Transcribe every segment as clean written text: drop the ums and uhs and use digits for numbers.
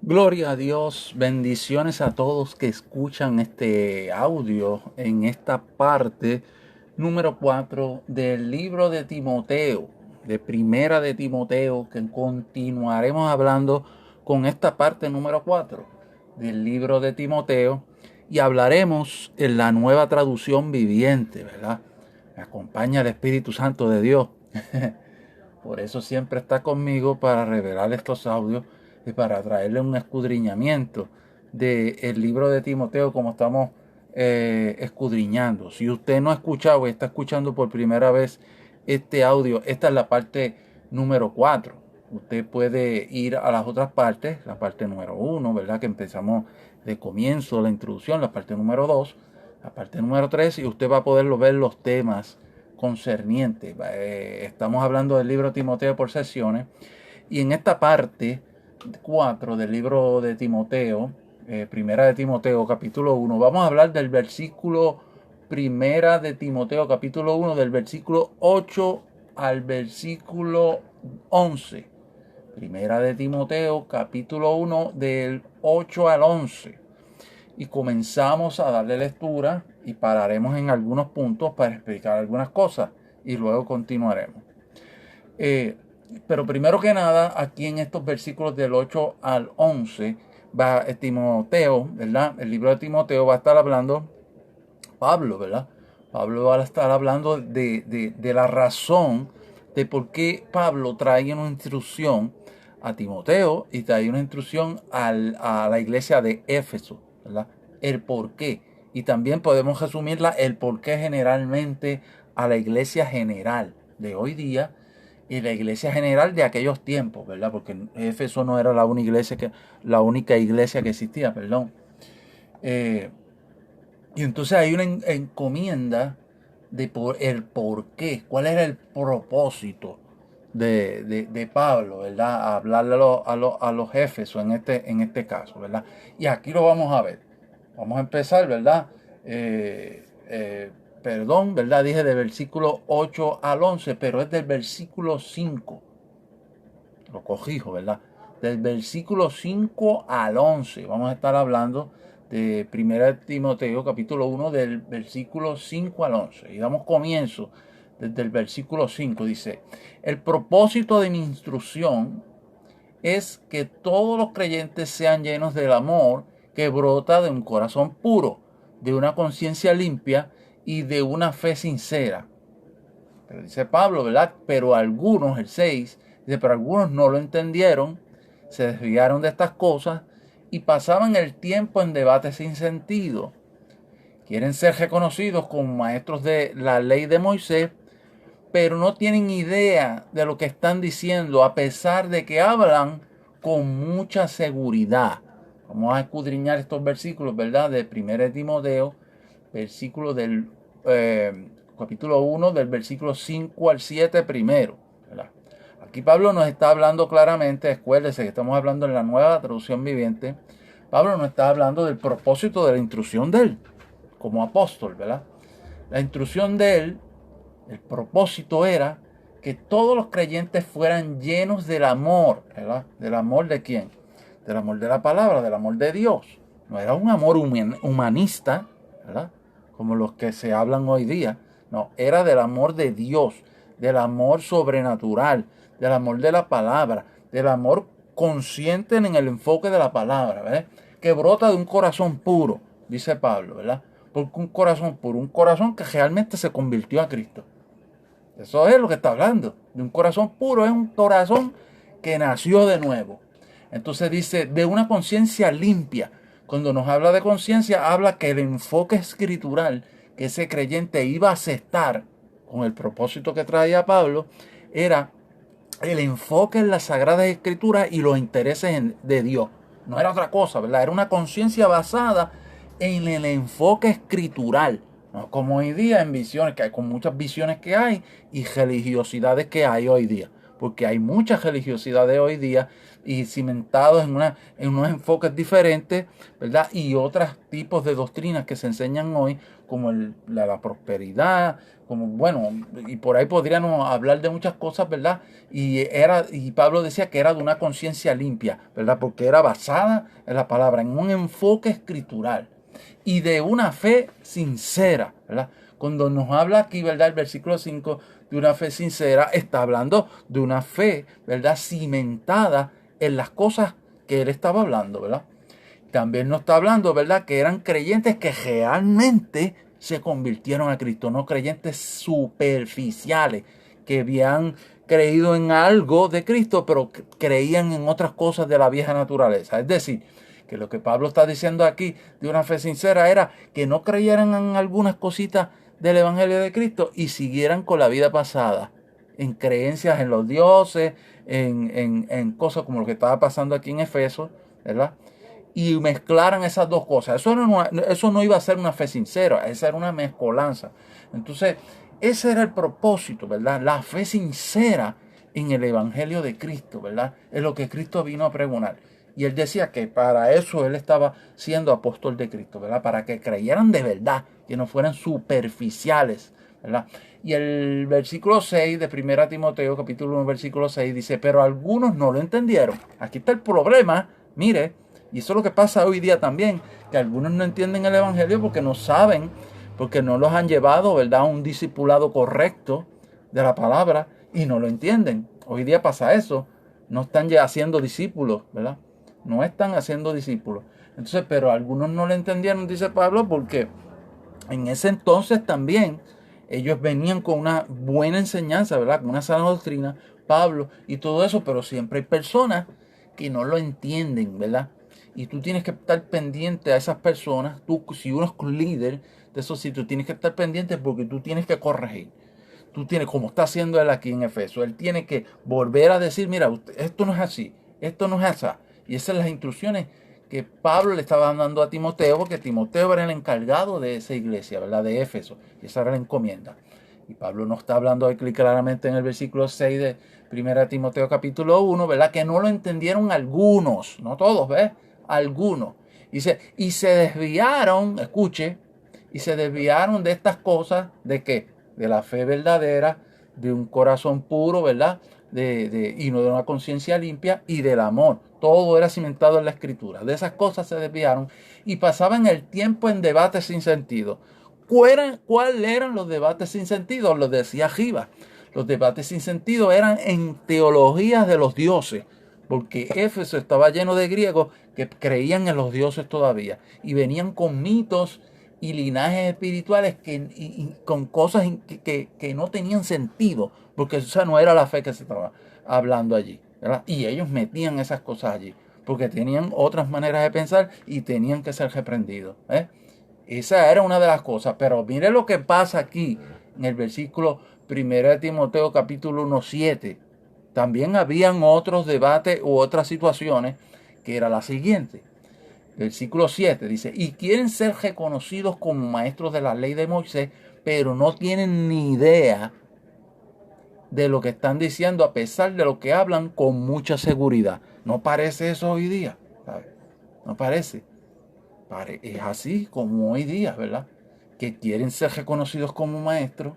Gloria a Dios, bendiciones a todos que escuchan este audio en esta parte número 4 del libro de Timoteo, de Primera de Timoteo, que continuaremos hablando con esta parte número 4 del libro de Timoteo y hablaremos en la nueva traducción viviente, ¿verdad? Me acompaña el Espíritu Santo de Dios. Por eso siempre está conmigo para revelar estos audios y para traerle un escudriñamiento del libro de Timoteo como estamos escudriñando. Si usted no ha escuchado y está escuchando por primera vez este audio, esta es la parte número 4. Usted puede ir a las otras partes, la parte número 1, ¿verdad? Que empezamos de comienzo, la introducción, la parte número 2, la parte número 3, y usted va a poder ver los temas concerniente. Estamos hablando del libro de Timoteo por sesiones. Y en esta parte 4 del libro de Timoteo, Primera de Timoteo, capítulo 1, vamos a hablar del versículo Primera de Timoteo, capítulo 1, del versículo 8 al versículo 11. Primera de Timoteo, capítulo 1, del 8 al 11. Y comenzamos a darle lectura y pararemos en algunos puntos para explicar algunas cosas y luego continuaremos. Pero primero que nada, aquí en estos versículos del 8 al 11, va Timoteo, ¿verdad? El libro de Timoteo va a estar hablando, Pablo, ¿verdad? Pablo va a estar hablando de la razón de por qué Pablo trae una instrucción a Timoteo y trae una instrucción a la iglesia de Éfeso, ¿verdad? El por qué. Y también podemos resumirla el por qué generalmente a la iglesia general de hoy día y la iglesia general de aquellos tiempos, ¿verdad? Porque Éfeso no era la única iglesia que existía, perdón. Y entonces hay una encomienda de el por qué, cuál era el propósito de Pablo, ¿verdad? A hablarle a los jefes en este caso, ¿verdad? Y aquí lo vamos a ver. Vamos a empezar, ¿verdad? Perdón, ¿verdad? Dije del versículo 8 al 11, pero es del versículo 5. Lo corrijo, ¿verdad? Del versículo 5 al 11. Vamos a estar hablando de 1 Timoteo capítulo 1 del versículo 5 al 11. Y damos comienzo desde el versículo 5. Dice, el propósito de mi instrucción es que todos los creyentes sean llenos del amor que brota de un corazón puro, de una conciencia limpia y de una fe sincera. Pero dice Pablo, ¿verdad? Pero algunos, el 6, dice, pero algunos no lo entendieron, se desviaron de estas cosas y pasaban el tiempo en debates sin sentido. Quieren ser reconocidos como maestros de la ley de Moisés, pero no tienen idea de lo que están diciendo, a pesar de que hablan con mucha seguridad. Vamos a escudriñar estos versículos, ¿verdad? De 1 Timoteo, versículo del capítulo 1, del versículo 5 al 7 primero, ¿verdad? Aquí Pablo nos está hablando claramente, acuérdense que estamos hablando en la nueva traducción viviente. Pablo nos está hablando del propósito de la instrucción de él, como apóstol, ¿verdad? La instrucción de él, el propósito era que todos los creyentes fueran llenos del amor, ¿verdad? ¿Del amor de quién? Del amor de la palabra, del amor de Dios. No era un amor humanista, ¿verdad? Como los que se hablan hoy día. No, era del amor de Dios, del amor sobrenatural, del amor de la palabra, del amor consciente en el enfoque de la palabra, ¿verdad? Que brota de un corazón puro, dice Pablo, ¿verdad? Porque un corazón puro, un corazón que realmente se convirtió a Cristo. Eso es lo que está hablando. De un corazón puro, es un corazón que nació de nuevo. Entonces dice, de una conciencia limpia. Cuando nos habla de conciencia, habla que el enfoque escritural que ese creyente iba a aceptar con el propósito que traía Pablo, era el enfoque en las Sagradas Escrituras y los intereses de Dios. No era otra cosa, ¿verdad? Era una conciencia basada en el enfoque escritural. No como hoy día en visiones, que hay con muchas visiones que hay y religiosidades que hay hoy día. porque hay mucha religiosidad de hoy día y cimentados en unos enfoques diferentes, ¿verdad? Y otros tipos de doctrinas que se enseñan hoy, como la prosperidad, como, bueno, y por ahí podríamos hablar de muchas cosas, ¿verdad? Y Pablo decía que era de una conciencia limpia, ¿verdad? Porque era basada en la palabra, en un enfoque escritural y de una fe sincera, ¿verdad? Cuando nos habla aquí, ¿verdad? El versículo 5 de una fe sincera, está hablando de una fe, ¿verdad? Cimentada en las cosas que él estaba hablando, ¿verdad? También nos está hablando, ¿verdad? Que eran creyentes que realmente se convirtieron a Cristo, no creyentes superficiales, que habían creído en algo de Cristo, pero creían en otras cosas de la vieja naturaleza. Es decir, que lo que Pablo está diciendo aquí de una fe sincera era que no creyeran en algunas cositas del Evangelio de Cristo y siguieran con la vida pasada, en creencias en los dioses, en cosas como lo que estaba pasando aquí en Efeso, ¿verdad? Y mezclaran esas dos cosas. Eso no iba a ser una fe sincera, esa era una mezcolanza. Entonces, ese era el propósito, ¿verdad? La fe sincera en el Evangelio de Cristo, ¿verdad? Es lo que Cristo vino a pregonar. Y él decía que para eso él estaba siendo apóstol de Cristo, ¿verdad? Para que creyeran de verdad, que no fueran superficiales, ¿verdad? Y el versículo 6 de 1 Timoteo, capítulo 1, versículo 6, dice, pero algunos no lo entendieron. Aquí está el problema, mire, y eso es lo que pasa hoy día también, que algunos no entienden el Evangelio porque no saben, porque no los han llevado, ¿verdad?, a un discipulado correcto de la palabra y no lo entienden. Hoy día pasa eso, no están ya haciendo discípulos, ¿verdad? No están haciendo discípulos. Entonces, pero algunos no lo entendieron, dice Pablo, porque en ese entonces también ellos venían con una buena enseñanza, ¿verdad? Con una sana doctrina, Pablo y todo eso, pero siempre hay personas que no lo entienden, ¿verdad? Y tú tienes que estar pendiente a esas personas. Tú, si uno es líder de esos sitios, tienes que estar pendiente porque tú tienes que corregir. Tú tienes, como está haciendo él aquí en Efeso, él tiene que volver a decir, mira, esto no es así, esto no es así. Y esas son las instrucciones que Pablo le estaba dando a Timoteo, porque Timoteo era el encargado de esa iglesia, ¿verdad? De Éfeso. Y esa era la encomienda. Y Pablo nos está hablando aquí claramente en el versículo 6 de 1 Timoteo capítulo 1, ¿verdad? Que no lo entendieron algunos, no todos, ¿ves? Algunos. Dice, y se desviaron, escuche, y se desviaron de estas cosas, ¿de qué? De la fe verdadera, de un corazón puro, ¿verdad? Y no de una conciencia limpia y del amor. Todo era cimentado en la escritura. De esas cosas se desviaron y pasaban el tiempo en debates sin sentido. ¿Cuáles eran los debates sin sentido? Los decía Giba. Los debates sin sentido eran en teologías de los dioses, porque Éfeso estaba lleno de griegos que creían en los dioses todavía y venían con mitos y linajes espirituales y con cosas que no tenían sentido, porque esa no era la fe que se estaba hablando allí, ¿verdad? Y ellos metían esas cosas allí, porque tenían otras maneras de pensar y tenían que ser reprendidos, ¿eh? Esa era una de las cosas, pero mire lo que pasa aquí en el versículo 1 de Timoteo capítulo 1:7. También habían otros debates u otras situaciones que era la siguiente. Versículo 7 dice, y quieren ser reconocidos como maestros de la ley de Moisés, pero no tienen ni idea de lo que están diciendo a pesar de lo que hablan con mucha seguridad. ¿No parece eso hoy día? ¿Sabe? No parece. Es así como hoy día, ¿verdad? Que quieren ser reconocidos como maestros.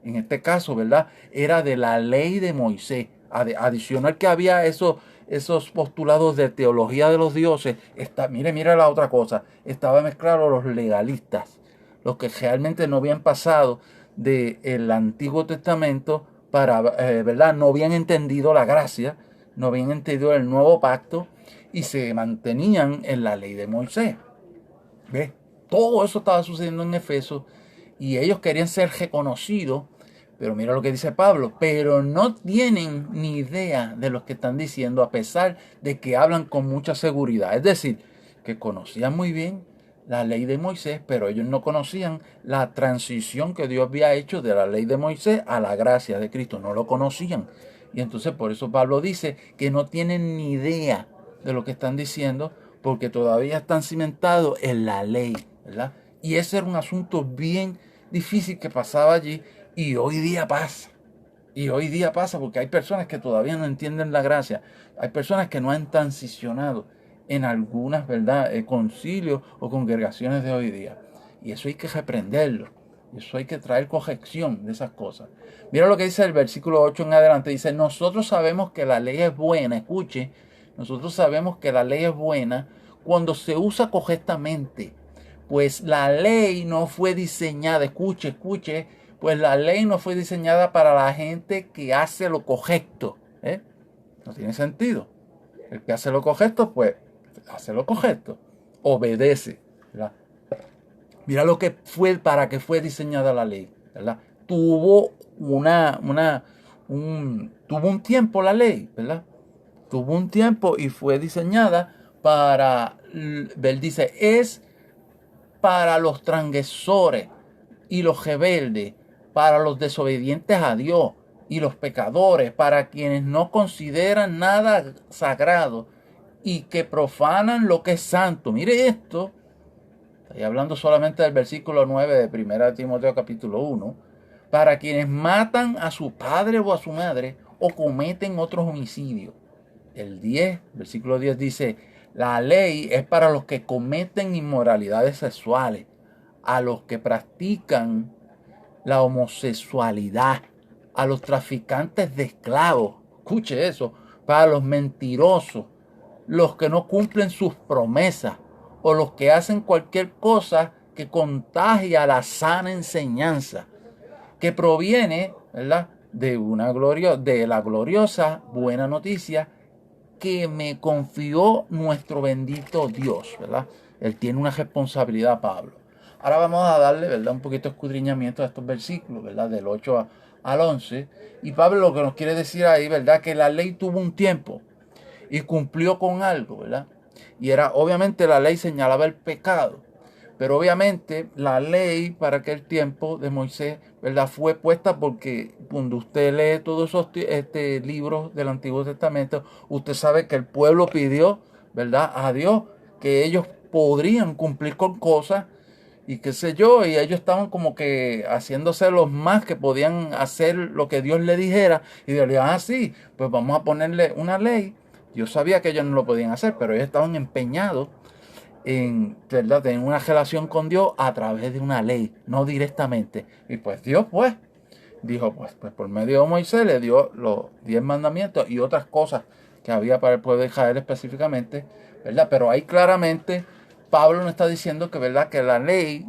En este caso, ¿verdad? Era de la ley de Moisés. Adicional que había esos postulados de teología de los dioses. Mire la otra cosa. Estaba mezclado los legalistas. Los que realmente no habían pasado del Antiguo Testamento para, ¿verdad? No habían entendido la gracia. No habían entendido el nuevo pacto. Y se mantenían en la ley de Moisés. ¿Ves? Todo eso estaba sucediendo en Efeso y ellos querían ser reconocidos, pero mira lo que dice Pablo, pero no tienen ni idea de lo que están diciendo a pesar de que hablan con mucha seguridad. Es decir, que conocían muy bien la ley de Moisés, pero ellos no conocían la transición que Dios había hecho de la ley de Moisés a la gracia de Cristo, no lo conocían. Y entonces por eso Pablo dice que no tienen ni idea de lo que están diciendo, porque todavía están cimentados en la ley, ¿verdad? Y ese era un asunto bien difícil que pasaba allí y hoy día pasa. Y hoy día pasa porque hay personas que todavía no entienden la gracia. Hay personas que no han transicionado en algunas, ¿verdad?, concilios o congregaciones de hoy día. Y eso hay que reprenderlo. Y eso hay que traer corrección de esas cosas. Mira lo que dice el versículo 8 en adelante. Dice, nosotros sabemos que la ley es buena. Escuche, nosotros sabemos que la ley es buena cuando se usa correctamente. Pues la ley no fue diseñada, escuche, pues la ley no fue diseñada para la gente que hace lo correcto. No tiene sentido. El que hace lo correcto, pues hace lo correcto. Obedece. ¿Verdad? Mira lo que fue, para que fue diseñada la ley. ¿Verdad? Tuvo tuvo un tiempo la ley, ¿verdad? Tuvo un tiempo y fue diseñada para, él dice, es para los transgresores y los rebeldes, para los desobedientes a Dios y los pecadores, para quienes no consideran nada sagrado y que profanan lo que es santo. Mire esto, estoy hablando solamente del versículo 9 de 1 Timoteo capítulo 1, para quienes matan a su padre o a su madre o cometen otros homicidios. El 10, versículo 10 dice, la ley es para los que cometen inmoralidades sexuales, a los que practican la homosexualidad, a los traficantes de esclavos, escuche eso, para los mentirosos, los que no cumplen sus promesas o los que hacen cualquier cosa que contagia la sana enseñanza que proviene, ¿verdad?, de la gloriosa buena noticia que me confió nuestro bendito Dios, ¿verdad? Él tiene una responsabilidad, Pablo. Ahora vamos a darle, ¿verdad?, un poquito de escudriñamiento a estos versículos, ¿verdad?, del 8 al 11. Y Pablo lo que nos quiere decir ahí, ¿verdad?, que la ley tuvo un tiempo y cumplió con algo, ¿verdad? Y era, obviamente, la ley señalaba el pecado. Pero obviamente la ley para aquel tiempo de Moisés, ¿verdad?, fue puesta porque cuando usted lee todos esos libros del Antiguo Testamento, usted sabe que el pueblo pidió, ¿verdad?, a Dios que ellos podrían cumplir con cosas y qué sé yo, y ellos estaban como que haciéndose los más que podían hacer lo que Dios le dijera, y Dios le dijo, sí, pues vamos a ponerle una ley. Yo sabía que ellos no lo podían hacer, pero ellos estaban empeñados en, ¿verdad?, tener una relación con Dios a través de una ley, no directamente. Y pues Dios pues dijo, pues por medio de Moisés le dio los 10 mandamientos y otras cosas que había para el pueblo de Israel específicamente, ¿verdad? Pero ahí claramente Pablo no está diciendo que, ¿verdad?, que la ley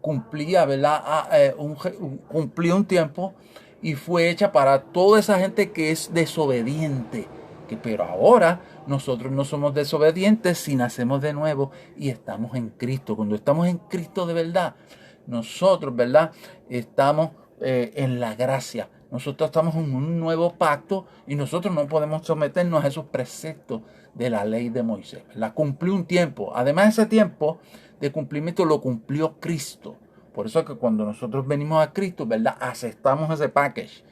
cumplía, ¿verdad?, cumplió un tiempo y fue hecha para toda esa gente que es desobediente. Pero ahora nosotros no somos desobedientes si nacemos de nuevo y estamos en Cristo. Cuando estamos en Cristo de verdad, nosotros, ¿verdad?, estamos en la gracia. Nosotros estamos en un nuevo pacto y nosotros no podemos someternos a esos preceptos de la ley de Moisés. La cumplió un tiempo. Además, ese tiempo de cumplimiento lo cumplió Cristo. Por eso es que cuando nosotros venimos a Cristo, ¿verdad?, aceptamos ese package.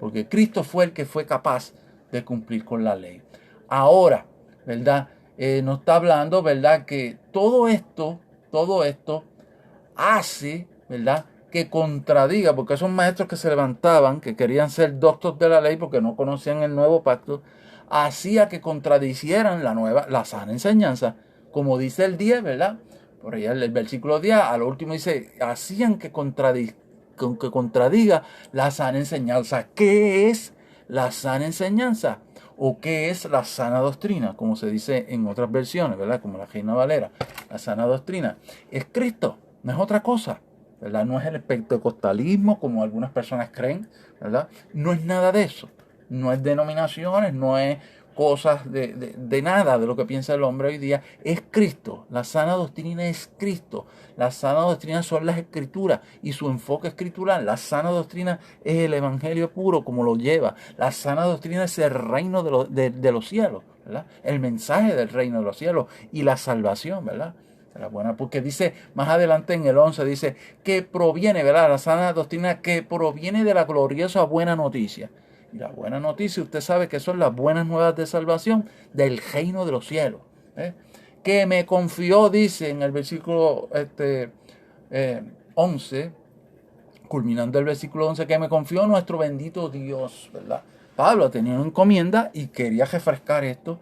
Porque Cristo fue el que fue capaz de cumplir con la ley. Ahora, ¿verdad?, nos está hablando, ¿verdad?, que todo esto hace, ¿verdad?, que contradiga, porque esos maestros que se levantaban, que querían ser doctos de la ley porque no conocían el nuevo pacto, hacía que contradicieran la sana enseñanza, como dice el 10, ¿verdad? Por allá el versículo 10, a lo último dice, hacían que contradiga la sana enseñanza. ¿Qué es la sana enseñanza? ¿O qué es la sana doctrina? Como se dice en otras versiones, ¿verdad? Como la Reina Valera. La sana doctrina es Cristo, no es otra cosa, ¿verdad? No es el pentecostalismo como algunas personas creen, ¿verdad? No es nada de eso. No es denominaciones, no es cosas de nada de lo que piensa el hombre hoy día. Es Cristo. La sana doctrina es Cristo. La sana doctrina son las escrituras y su enfoque escritural. La sana doctrina es el evangelio puro como lo lleva. La sana doctrina es el reino de los cielos, ¿verdad? El mensaje del reino de los cielos y la salvación, ¿verdad? La buena, porque dice más adelante en el 11, dice que proviene, ¿verdad?, la sana doctrina que proviene de la gloriosa buena noticia. Y la buena noticia, usted sabe que son las buenas nuevas de salvación del reino de los cielos. Que me confió, dice en el versículo 11, culminando el versículo 11, que me confió nuestro bendito Dios, ¿verdad? Pablo tenía una encomienda y quería refrescar esto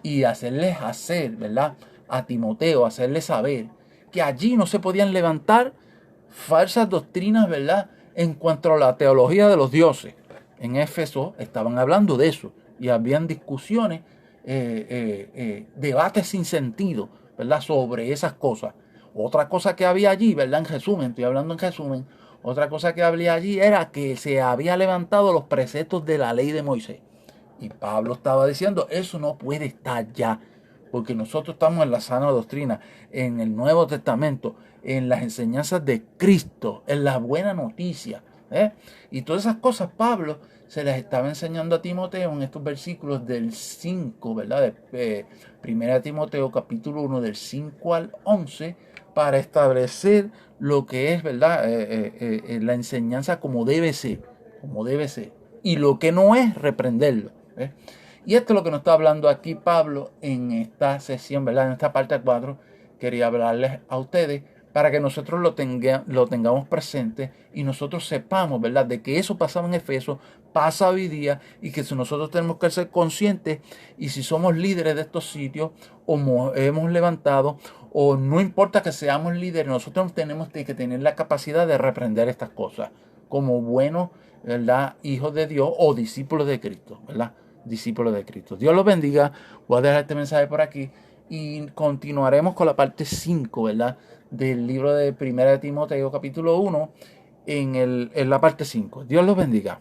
y hacerles hacer, ¿verdad? A Timoteo, hacerle saber que allí no se podían levantar falsas doctrinas, ¿verdad? En cuanto a la teología de los dioses. En Éfeso estaban hablando de eso y habían discusiones, debates sin sentido, ¿verdad? Sobre esas cosas. Otra cosa que había allí, ¿verdad? En resumen, estoy hablando en resumen. Otra cosa que había allí era que se había levantado los preceptos de la ley de Moisés. Y Pablo estaba diciendo, eso no puede estar ya, porque nosotros estamos en la sana doctrina, en el Nuevo Testamento, en las enseñanzas de Cristo, en la buena noticia. Y todas esas cosas Pablo se las estaba enseñando a Timoteo en estos versículos del 5, ¿verdad? De 1 Timoteo capítulo 1 del 5 al 11, para establecer lo que es, ¿verdad? La enseñanza como debe ser, y lo que no es, reprenderlo. Y esto es lo que nos está hablando aquí Pablo en esta sesión, ¿verdad? En esta parte 4, quería hablarles a ustedes para que nosotros lo tengamos presente y nosotros sepamos, ¿verdad? De que eso pasaba en Efeso, pasa hoy día y que si nosotros tenemos que ser conscientes y si somos líderes de estos sitios o hemos levantado o no importa que seamos líderes, nosotros tenemos que tener la capacidad de reprender estas cosas como buenos, ¿verdad? Hijos de Dios o discípulos de Cristo, ¿verdad? Discípulos de Cristo. Dios los bendiga. Voy a dejar este mensaje por aquí y continuaremos con la parte 5, ¿verdad? Del libro de 1 Timoteo capítulo 1 en la parte 5. Dios los bendiga.